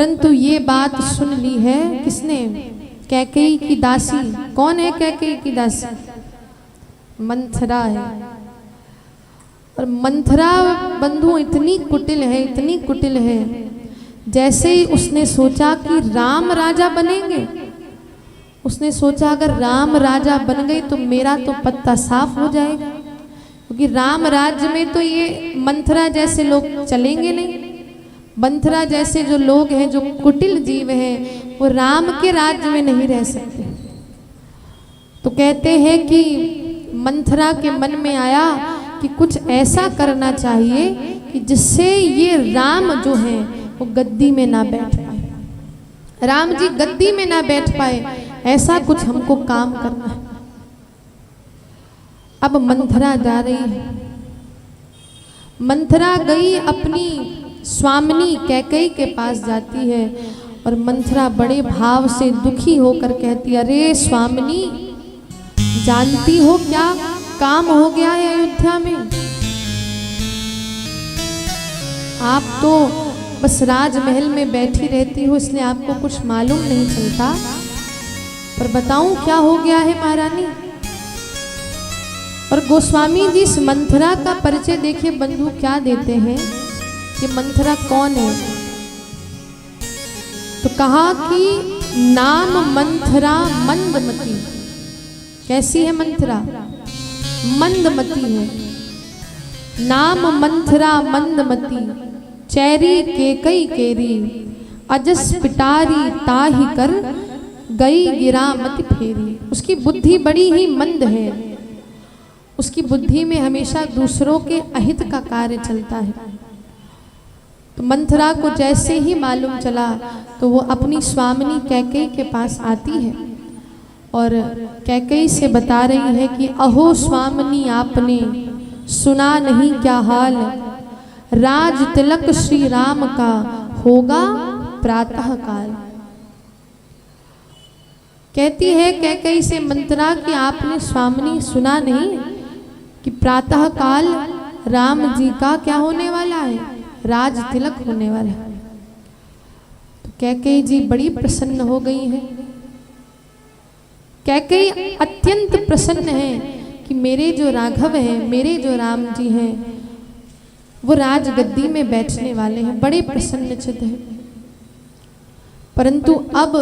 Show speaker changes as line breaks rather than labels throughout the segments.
परंतु ये बात सुन ली है किसने? कैकेयी की दासी। कौन है कैकेयी की दासी? मंथरा है। और मंथरा बंधु इतनी कुटिल है, इतनी कुटिल है, जैसे ही उसने सोचा कि राम राजा बनेंगे, उसने सोचा अगर राम राजा बन गई तो मेरा तो पत्ता साफ हो जाएगा, क्योंकि राम राज्य में तो ये मंथरा जैसे लोग चलेंगे नहीं। मंथरा जैसे जो लोग हैं, जो कुटिल जीव हैं, वो राम के राज्य में नहीं रह सकते। तो कहते हैं कि मंथरा के मन में आया कि कुछ ऐसा करना चाहिए कि जिससे ये राम जो है वो गद्दी में ना बैठ पाए, राम जी गद्दी में ना बैठ पाए, ऐसा कुछ हमको काम करना है। अब मंथरा जा रही है। मंथरा गई अपनी स्वामिनी कैकेयी के पास जाती है और मंथरा बड़े भाव से दुखी होकर कहती, अरे स्वामिनी, जानती हो क्या काम हो गया है अयोध्या में? आप तो बस राजमहल में बैठी रहती हो, इसलिए आपको कुछ मालूम नहीं चलता, पर बताऊं क्या हो गया है महारानी। और गोस्वामी जी इस मंथरा का परिचय देखिए बंधु क्या देते हैं कि मंथरा कौन है। तो कहा कि नाम मंथरा मंदमती। कैसी है मंथरा? मंदमती है। नाम मंथरा मंदमती, चैरी केकई केरी, अजस पिटारी ताहि कर, गई गिरा मति फेरी। उसकी बुद्धि बड़ी ही मंद है, उसकी बुद्धि में हमेशा दूसरों के अहित का कार्य चलता है। तो मंथरा को जैसे ही मालूम चला तो वो अपनी स्वामिनी कैकेयी के पास आती है और कैकेयी से बता रही है कि अहो स्वामिनी, आपने सुना नहीं क्या हाल, राज तिलक श्री राम का होगा प्रातः काल। कहती है कैकेयी से मंथरा कि आपने स्वामिनी सुना नहीं कि प्रातः काल राम जी का क्या होने वाला है? राज तिलक होने वाला है। तो कैकेयी जी बड़ी प्रसन्न हो गई हैं। कैकेयी अत्यंत प्रसन्न है कि मेरे जो राघव हैं, मेरे जो राम जी हैं, वो राजगद्दी में बैठने वाले हैं। बड़े प्रसन्नचित्त हैं। परंतु अब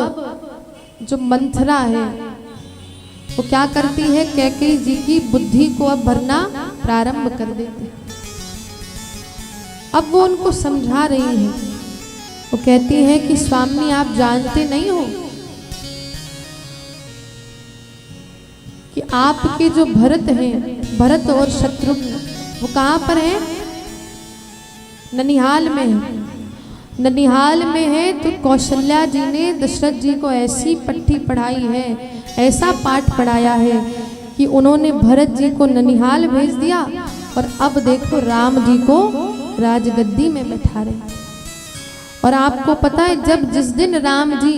जो मंथरा है वो क्या करती है? कैकेयी जी की बुद्धि को अब भरना प्रारंभ कर देती है। अब वो उनको समझा रही है। वो कहती है कि स्वामी, आप जानते नहीं हो कि आपके जो भरत हैं, भरत और शत्रुघ्न, वो कहाँ पर हैं? ननिहाल में है। ननिहाल में है तो कौशल्या जी ने दशरथ जी को ऐसी पट्टी पढ़ाई है, ऐसा पाठ पढ़ाया है कि उन्होंने भरत जी को ननिहाल भेज दिया और अब देखो राम जी को राजगद्दी में बैठा रहे। और आपको पता है, जब जिस दिन राम जी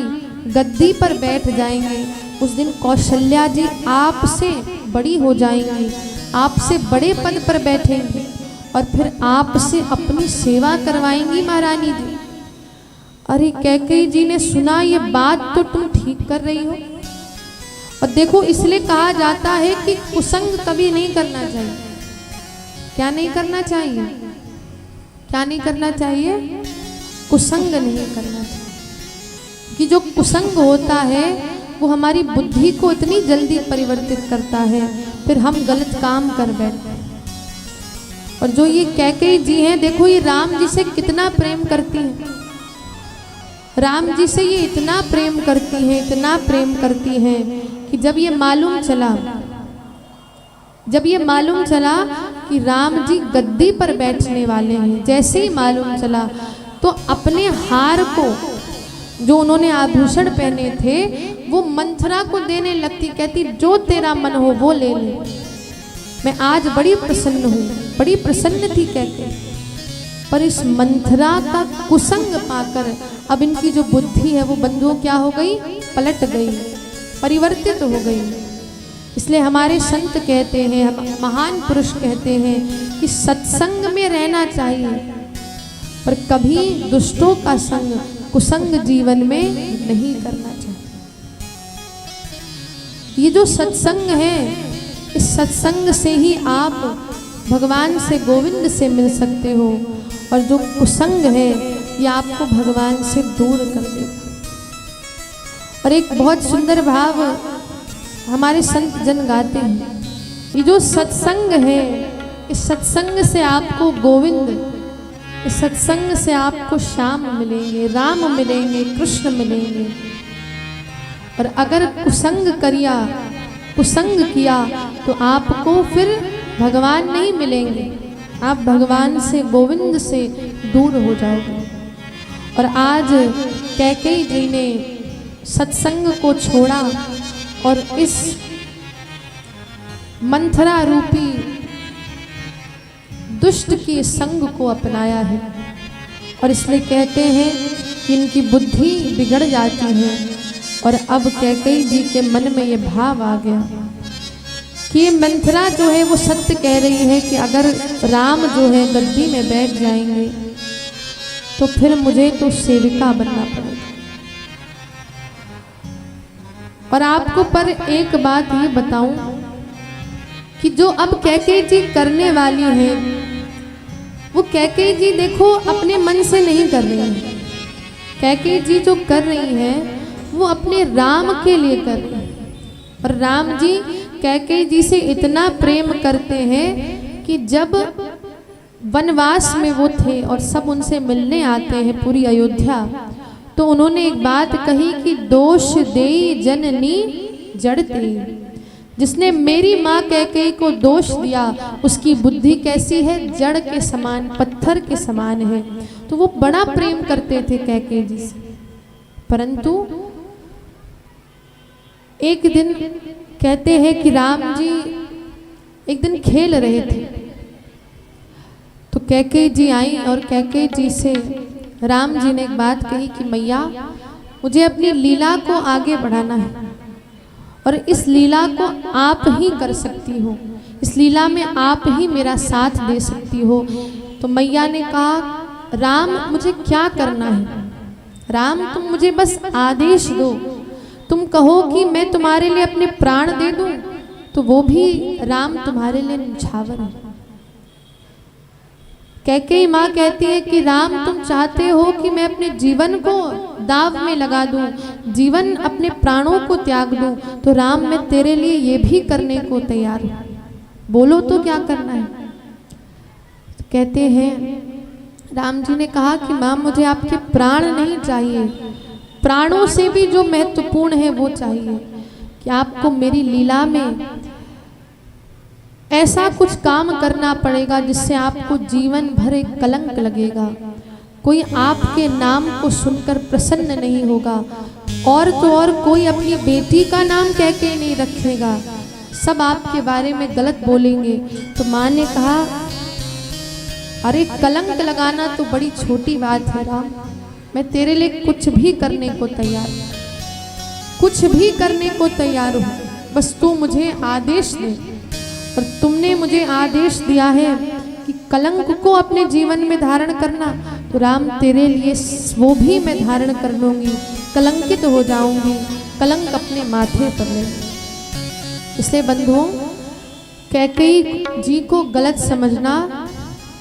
गद्दी पर बैठ जाएंगे उस दिन कौशल्या जी आपसे बड़ी हो जाएंगी, आपसे बड़े पद पर बैठेंगी और फिर आपसे अपनी सेवा करवाएंगी महारानी जी। अरे कैकेयी जी ने सुना, ये बात तो तुम ठीक कर रही हो। और देखो, इसलिए कहा जाता है कि कुसंग कभी नहीं करना चाहिए। क्या नहीं करना चाहिए? क्या नहीं करना चाहिए? कुसंग नहीं करना चाहिए। कि जो कुसंग होता है वो हमारी बुद्धि को इतनी जल्दी परिवर्तित करता है, फिर हम गलत काम कर बैठते हैं। और जो ये कैकेयी जी हैं, देखो ये राम जी से कितना प्रेम करती हैं। राम जी से ये इतना प्रेम करती हैं, इतना प्रेम करती हैं कि जब ये मालूम चला कि राम जी गद्दी पर बैठने वाले हैं, जैसे ही मालूम चला तो अपने हार को, जो उन्होंने आभूषण पहने थे, वो मंथरा को देने लगती। कहती, जो तेरा मन हो वो ले ले, मैं आज बड़ी प्रसन्न हूँ। बड़ी प्रसन्न थी कैकेयी। पर इस मंथरा का कुसंग पाकर अब इनकी जो बुद्धि है वो बंधुओं क्या हो गई? पलट गई, परिवर्तित हो गई। इसलिए हमारे संत कहते हैं, महान पुरुष कहते हैं कि सत्संग में रहना चाहिए, पर कभी दुष्टों का संग कुसंग जीवन में नहीं करना चाहिए। ये जो सत्संग है, इस सत्संग से ही आप भगवान से, गोविंद से मिल सकते हो, और जो कुसंग है ये आपको भगवान से दूर कर देगा। और एक बहुत सुंदर भाव हमारे संत जन गाते हैं, ये जो सत्संग है, इस सत्संग से आपको गोविंद, इस सत्संग से आपको श्याम मिलेंगे, राम मिलेंगे, कृष्ण मिलेंगे। और अगर कुसंग किया तो आपको फिर भगवान नहीं मिलेंगे, आप भगवान से, गोविंद से दूर हो जाओगे। और आज कैकेयी जी ने सत्संग को छोड़ा और इस मंथरा रूपी दुष्ट के संग को अपनाया है। और इसलिए कहते हैं कि इनकी बुद्धि बिगड़ जाती है। और अब कैकेयी जी के मन में ये भाव आ गया कि ये मंथरा जो है वो सत्य कह रही है कि अगर राम जो है गद्दी में बैठ जाएंगे तो फिर मुझे तो सेविका बनना पड़ेगा। और आपको पर एक बात ये बताऊं कि जो अब कैकेयी जी करने वाली है, वो कैकेयी जी देखो अपने मन से नहीं कर रही है। कैकेयी जी जो कर रही है वो अपने राम के लिए कर रही है। और राम जी कैकेयी जी से इतना प्रेम करते हैं कि जब वनवास में वो थे और सब उनसे मिलने आते हैं पूरी अयोध्या, तो उन्होंने एक बात कही कि दोष देई जननी जड़ते। जिसने मेरी माँ कैकेयी को दोष दिया उसकी बुद्धि कैसी है, जड़ के समान, पत्थर के समान है। तो वो बड़ा प्रेम करते थे कैकेयी जी से। परंतु एक दिन कहते हैं कि राम जी एक दिन खेल रहे थे, तो कैकेयी जी आई और कैकेयी जी से राम जी ने एक बात कही कि मैया, मुझे अपनी लीला को आगे बढ़ाना है और इस लीला को आप ही कर सकती हो, इस लीला में आप ही मेरा साथ दे सकती हो। तो मैया ने कहा, राम मुझे क्या करना है? राम तुम मुझे बस आदेश दो, तुम कहो कि मैं तुम्हारे लिए अपने प्राण दे दूं तो वो भी राम तुम्हारे लिए न्यौछावर है। कैकेयी माँ कहती है कि राम तुम चाहते हो कि मैं अपने जीवन को दाव में लगा दूं, जीवन अपने प्राणों को त्याग दूं, तो राम मैं तेरे लिए ये भी करने को तैयार हूं, बोलो तो क्या करना है? तो कहते हैं, राम जी ने कहा कि माँ मुझे आपके प्राण नहीं चाहिए, प्राणों से भी जो महत्वपूर्ण है वो चाहिए कि आपको मेरी लीला में ऐसा कुछ काम करना पड़ेगा जिससे आपको जीवन भर एक कलंक लगेगा, कोई आपके नाम को सुनकर प्रसन्न नहीं होगा, और तो और कोई अपनी बेटी का नाम कह के नहीं रखेगा, सब आपके बारे में गलत बोलेंगे। तो माँ ने कहा, अरे कलंक लगाना तो बड़ी छोटी बात है राम, मैं तेरे लिए कुछ भी करने को तैयार हूँ, कुछ भी करने को तैयार हूँ, बस तू मुझे आदेश दे। और तुमने मुझे आदेश दिया है कि कलंक को अपने जीवन में धारण करना, तो राम तेरे लिए वो भी मैं धारण कर लूँगी, कलंकित हो जाऊँगी, कलंक अपने माथे पर ले। इसलिए बंधुओं, कैकेयी जी को गलत समझना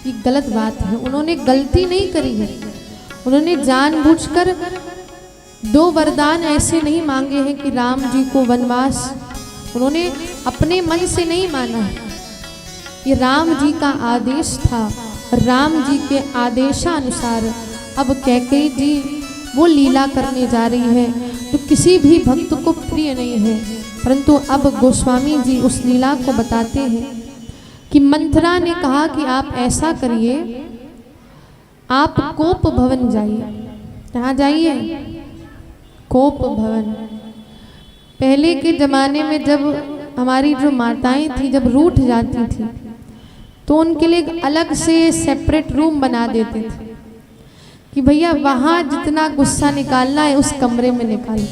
ये गलत बात है। उन्होंने गलती नहीं करी है, उन्होंने जानबूझकर दो वरदान ऐसे नहीं मांगे हैं कि राम जी को वनवास, उन्होंने अपने मन से नहीं माना है, ये राम जी का आदेश था। राम जी के आदेशानुसार अब कैकेयी जी वो लीला करने जा रही है जो किसी भी भक्त को प्रिय नहीं है। परंतु अब गोस्वामी जी उस लीला को बताते हैं कि मंथरा ने कहा कि आप ऐसा करिए, आप कोप भवन जाइए। कहाँ जाइए? कोप भवन। पहले के ज़माने में जब हमारी जो माताएं थी जब रूठ जाती थी तो उनके लिए एक अलग से सेपरेट रूम बना देते थे कि भैया वहाँ जितना गुस्सा निकालना है उस कमरे में निकालो।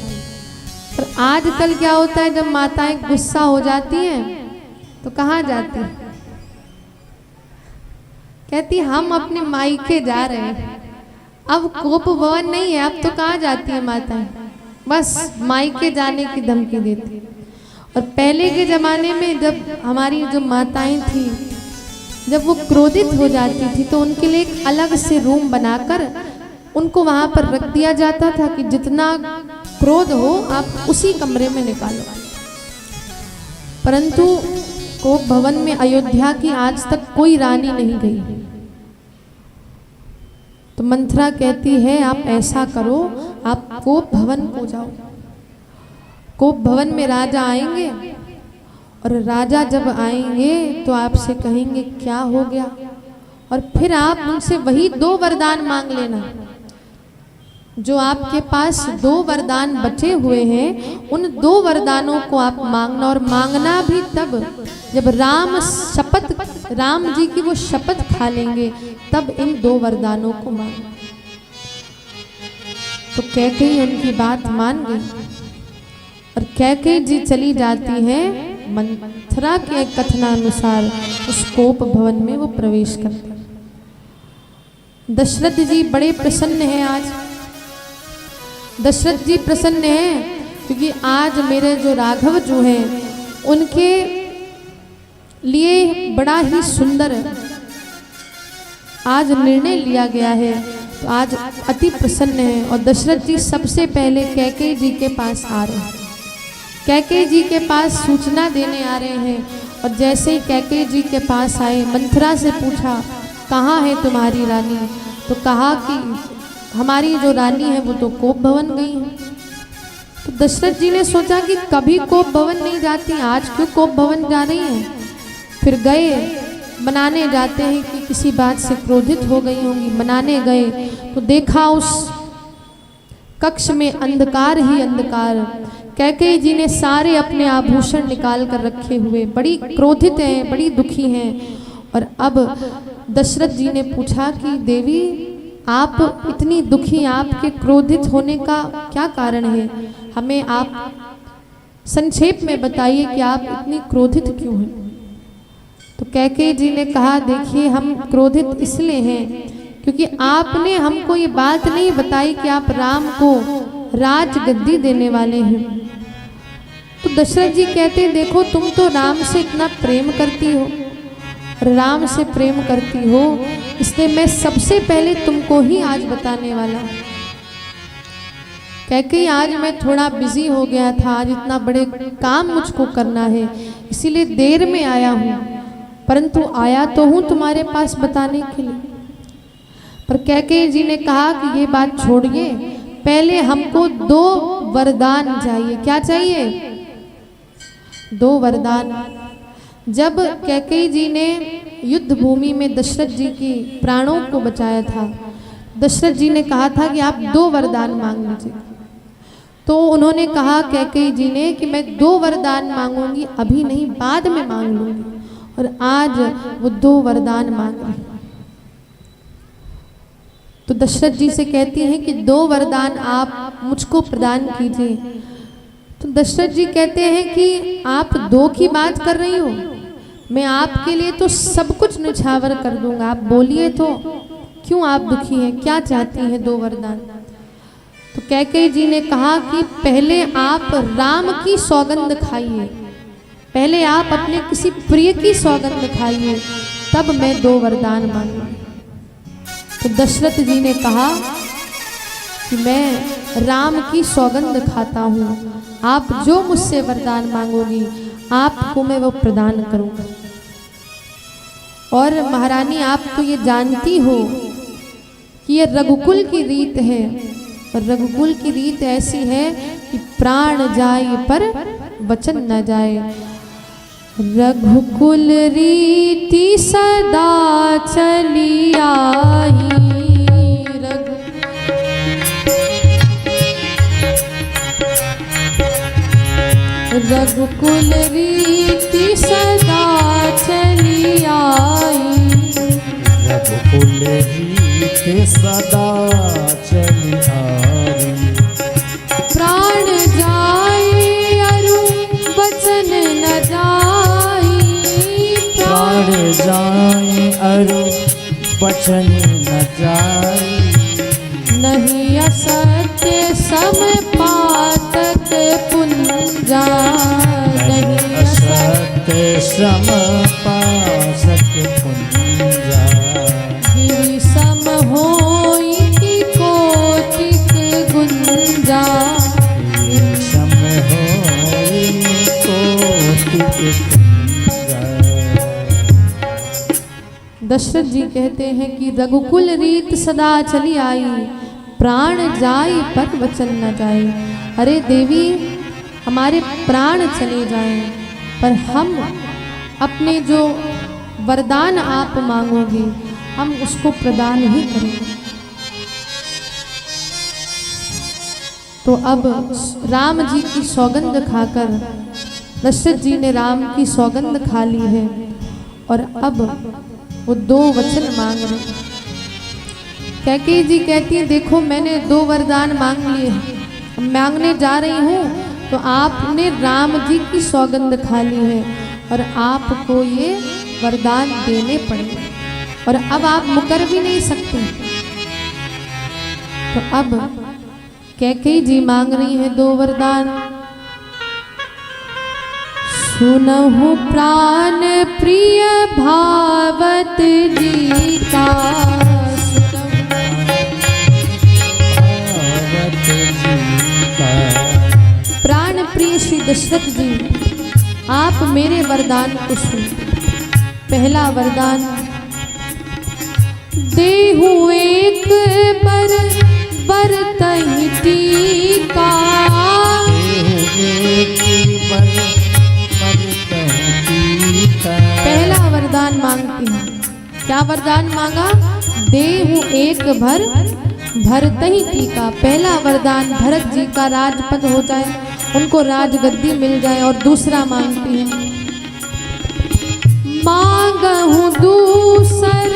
पर आजकल क्या होता है, जब माताएं गुस्सा हो जाती हैं तो कहाँ जाती हैं? कहती हम अपने मायके जा रहे हैं, अब कोप भवन नहीं है, अब तो कहाँ जाती है माताएं, बस मायके जाने की धमकी देती। और पहले के जमाने में जब हमारी जो माताएं थी, जब वो क्रोधित हो जाती थी तो उनके लिए एक अलग से रूम बनाकर उनको वहां पर रख दिया जाता था कि जितना क्रोध हो आप उसी कमरे में निकालो। परंतु कोप भवन में अयोध्या की आज तक कोई रानी नहीं गई। तो मंथरा कहती है आप ऐसा करो, आप कोप भवन को जाओ। कोप भवन में राजा आएंगे और राजा जब आएंगे तो आपसे कहेंगे क्या हो गया, और फिर आप उनसे वही 2 वरदान मांग लेना। जो आपके पास 2 वरदान बचे हुए हैं, उन 2 वरदानों को आप मांगना, और मांगना भी तब जब राम जी की वो शपथ खा लेंगे, तब इन 2 वरदानों को मांगना। तो कैकेयी उनकी बात मान गई और कैकेयी जी चली जाती है। मंथरा के कथनानुसार उस कोप भवन में वो प्रवेश करते हैं। दशरथ जी बड़े प्रसन्न हैं आज। दशरथ जी प्रसन्न हैं क्योंकि आज मेरे जो राघव जो हैं उनके लिए बड़ा ही सुंदर आज निर्णय लिया गया है, तो आज अति प्रसन्न है। और दशरथ जी सबसे पहले कैकेयी जी के पास आ रहे हैं, कैकेयी जी के पास सूचना देने आ रहे हैं। और जैसे ही कैकेयी जी के पास आए, मंथरा से पूछा कहाँ है तुम्हारी रानी, तो कहा कि हमारी जो रानी है वो तो कोप भवन गई है। तो दशरथ जी ने सोचा कि कभी कोप भवन नहीं जाती, आज क्यों कोप भवन जा रही हैं। फिर गए, मनाने जाते हैं कि किसी बात से क्रोधित हो गई होंगी। मनाने गए तो देखा उस कक्ष में अंधकार ही अंधकार। कैकेयी जी ने सारे अपने आभूषण निकाल कर रखे हुए, बड़ी क्रोधित हैं, बड़ी दुखी हैं। और अब दशरथ जी ने पूछा कि देवी आप इतनी दुखी, आपके क्रोधित होने का क्या कारण है, हमें आप संक्षेप में बताइए कि आप इतनी क्रोधित क्यों हैं। तो कैकेयी जी ने कहा देखिए हम क्रोधित इसलिए हैं क्योंकि आपने हमको ये बात नहीं बताई कि आप राम को राजगद्दी देने वाले हैं। तो दशरथ जी कहते देखो तुम तो राम से इतना प्रेम करती हो, राम से प्रेम करती हो, इसलिए मैं सबसे पहले तुमको ही आज बताने वाला हूँ। कैकेयी आज मैं थोड़ा बिजी हो गया था, आज इतना बड़े काम मुझको करना है, इसीलिए देर में आया हूँ, परंतु आया तो हूँ तुम्हारे पास बताने के लिए। पर कैकेयी जी ने कहा कि ये बात छोड़िए, पहले हमको 2 वरदान चाहिए। क्या चाहिए? 2 वरदान। जब कैकेयी जी ने युद्ध भूमि में दशरथ जी की प्राणों को बचाया था, दशरथ जी ने कहा था कि आप 2 वरदान मांग लीजिए। तो उन्होंने कहा कैकेयी जी ने कि मैं 2 वरदान मांगूंगी, अभी नहीं बाद में मांग लूंगी। और आज वो 2 वरदान मांग रही। तो दशरथ जी से कहती हैं कि 2 वरदान आप मुझको प्रदान कीजिए। तो दशरथ जी कहते हैं कि आप 2 की बात कर रही हो, मैं आपके लिए तो सब कुछ निछावर कर दूंगा, आप बोलिए तो क्यों आप दुखी हैं, क्या चाहती हैं 2 वरदान। तो कैकेयी जी ने कहा कि पहले आप राम की सौगंध खाइए, पहले आप अपने किसी प्रिय की सौगंध खाइए, तब मैं 2 वरदान मांगूंगी। तो दशरथ जी ने कहा कि मैं राम की सौगंध खाता हूँ, आप जो मुझसे वरदान मांगोगी आपको मैं वो प्रदान करूँगा। और महारानी आप तो ये जानती हो कि ये रघुकुल की रीत है, और रघुकुल की रीत ऐसी है कि प्राण जाए पर वचन न जाए। रघुकुल रीति सदा चली आई, रघुकुल रीति सदा चली आई,
रघुकुल रीति सदा चली आई।
प्राण जाए अरु वचन न जाई,
प्राण जाए अरु वचन न जाई।
नहीं असत्य समपातक पुंजा, नहीं
असत्य समपासक पुंजा,
गिरि सम होई की कोटिक गुंजा,
सम होई कोटिक पुंजा।
दशरथ जी कहते हैं कि रघुकुल रीत सदा चली आई, प्राण जाई पर वचन न जाए। अरे देवी, हमारे प्राण चले जाएं पर हम अपने जो वरदान आप मांगोगे हम उसको प्रदान ही करेंगे। तो अब राम जी की सौगंध खाकर दशरथ जी ने राम की सौगंध खा ली है और अब वो 2 वचन मांग रहे हैं। कैकेयी जी कहती है देखो मैंने 2 वरदान मांग लिए हैं, मांगने जा रही हूँ तो आपने राम जी की सौगंध खा ली है और आपको ये वरदान देने पड़ेंगे और अब आप मुकर भी नहीं सकते। तो अब कैकेयी जी मांग रही हैं 2 वरदान। सुनहु प्राण प्रिय भावत जी का, प्राण प्रिय श्री दशरथ जी आप मेरे वरदान को सुन। पहला वरदान, देहु एक बर बरतहि टीका, पहला वरदान मांगती हूँ। क्या वरदान मांगा? देहु एक भर भरतहि टीका। पहला वरदान भरत जी का राजपद हो जाए, उनको राजगद्दी मिल जाए। और दूसरा मांगती है, मांगहु दूसर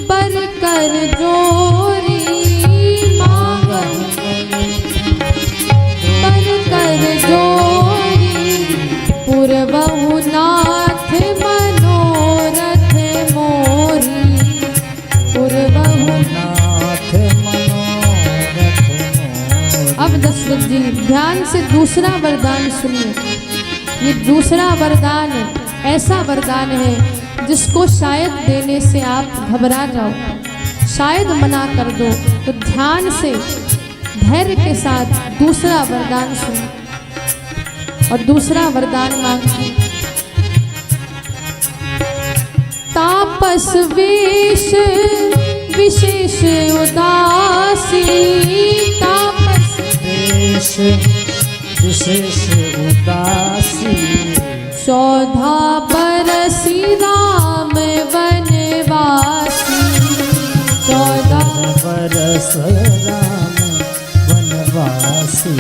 बर कर जोरी, मांगहु बर कर जोरी, पुरबहु नाथ मनोरथ मोरी, पुरबहु नाथ मनोरथ मोरी। अब दशरथ जी ध्यान से दूसरा वरदान सुनिए। ये दूसरा वरदान ऐसा वरदान है जिसको शायद देने से आप घबरा जाओ, शायद मना कर दो। तो ध्यान से धैर्य के साथ दूसरा वरदान सुनो। और दूसरा वरदान मांगती, तापस वेश विशेष उदासी, तापस
वेश विशेष उदासी,
14 बरसी राम वनवासी, 14
बरस राम वनवासी,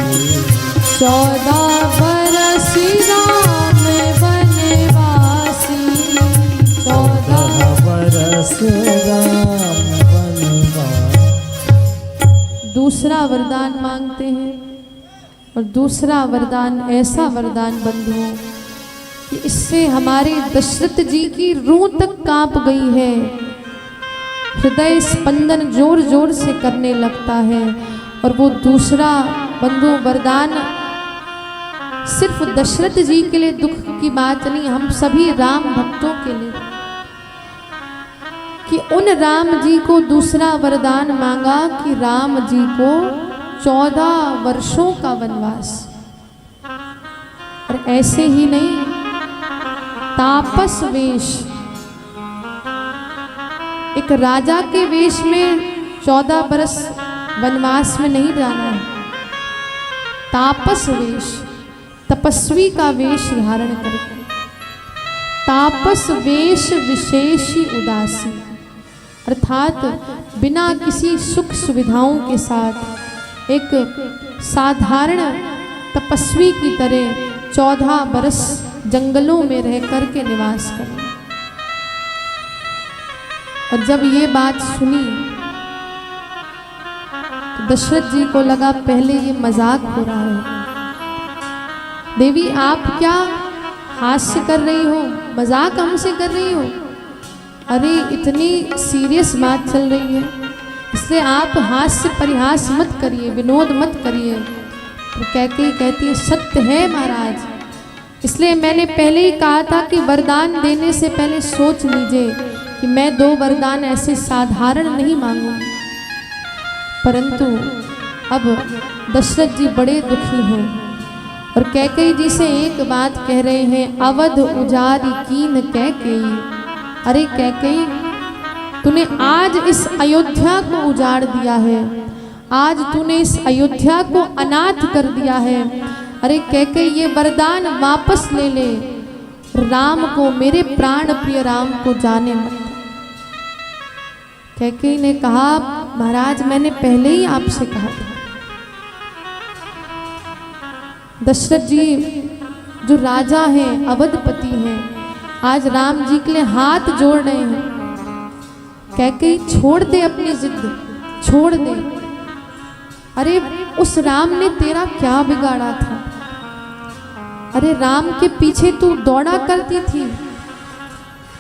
14 बरसी राम वनवासी, 14
बरस राम वनवासी।
दूसरा वरदान मांगते हैं। और दूसरा वरदान ऐसा वरदान बंधुओं कि इससे हमारे दशरथ जी की रूह तक कांप गई है, हृदय स्पंदन जोर जोर से करने लगता है। और वो दूसरा बंधु वरदान सिर्फ दशरथ जी के लिए दुख की बात नहीं, हम सभी राम भक्तों के लिए, कि उन राम जी को दूसरा वरदान मांगा कि राम जी को 14 वर्षों का वनवास। और ऐसे ही नहीं, तापस वेश, एक राजा के वेश में 14 बरस वनवास में नहीं जाना है। तापस वेश, तपस्वी का वेश धारण करके, तापस वेश विशेषी उदासी, अर्थात बिना किसी सुख सुविधाओं के साथ एक साधारण तपस्वी की तरह 14 बरस जंगलों में रह करके निवास करना। और जब ये बात सुनी तो दशरथ जी को लगा पहले ये मजाक हो रहा है। देवी आप क्या हास्य कर रही हो, मजाक हमसे कर रही हो? अरे इतनी सीरियस बात चल रही है, इसलिए आप हास्य परिहास मत करिए, विनोद मत करिए। तो कैकेयी कहती है सत्य है महाराज, इसलिए मैंने पहले ही कहा था कि वरदान देने से पहले सोच लीजिए कि मैं 2 वरदान ऐसे साधारण नहीं मांगूंगी। परंतु अब दशरथ जी बड़े दुखी हैं और कैकेयी जी से एक बात कह रहे हैं, अवध उजारी कीन कैकेयी। अरे कैकेयी, तूने आज इस अयोध्या को उजाड़ दिया है, आज तूने इस अयोध्या को अनाथ कर दिया है। अरे कैकेयी, ये वरदान वापस ले ले, राम को, मेरे प्राण प्रिय राम को जाने मत। कैकेयी ने कहा महाराज मैंने पहले ही आपसे कहा था। दशरथ जी जो राजा हैं, अवधपति हैं, आज राम जी के लिए हाथ जोड़ रहे हैं। कैकेयी छोड़ दे अपनी जिद, छोड़ दे। अरे उस राम ने तेरा क्या बिगाड़ा था? अरे राम के पीछे तू दौड़ा करती थी।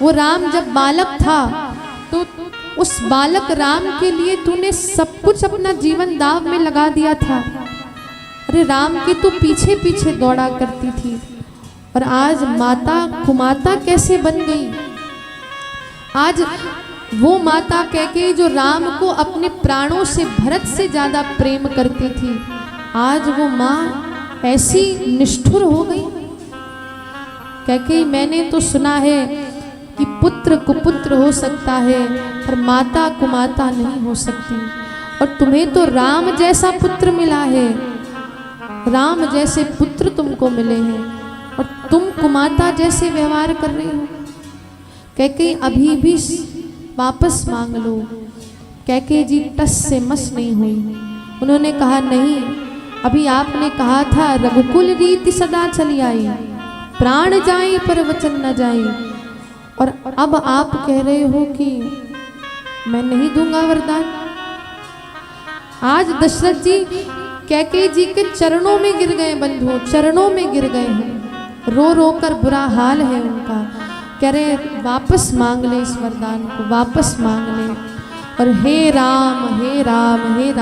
वो राम जब बालक था तो उस बालक राम के लिए तूने सब कुछ अपना जीवन दाव में लगा दिया था। अरे राम के तू पीछे पीछे दौड़ा करती थी और आज माता कुमाता कैसे बन गई? आज वो माता कैकेयी जो राम को अपने प्राणों से, भरत से ज्यादा प्रेम करती थी, आज वो माँ ऐसी निष्ठुर हो गई। कैकेयी, मैंने तो सुना है कि पुत्र कुपुत्र हो सकता है पर माता कुमाता नहीं हो सकती, और तुम्हें तो राम जैसा पुत्र मिला है, राम जैसे पुत्र तुमको मिले हैं और तुम कुमाता जैसे व्यवहार कर रही हो। कैकेयी अभी भी वापस मांग लो। कैकेयी जी टस से मस नहीं हुई। उन्होंने कहा नहीं, अभी आपने कहा था रघुकुल रीति सदा चली आई, प्राण जाए पर वचन न जाए, और अब आप कह रहे हो कि मैं नहीं दूंगा वरदान। आज दशरथ जी कैकेयी जी के चरणों में गिर गए, बंधुओं चरणों में गिर गए हैं, रो रो कर बुरा हाल है उनका। कह रहे वापस मांग ले इस वरदान को, वापस मांग ले। और हे राम हे राम हे राम।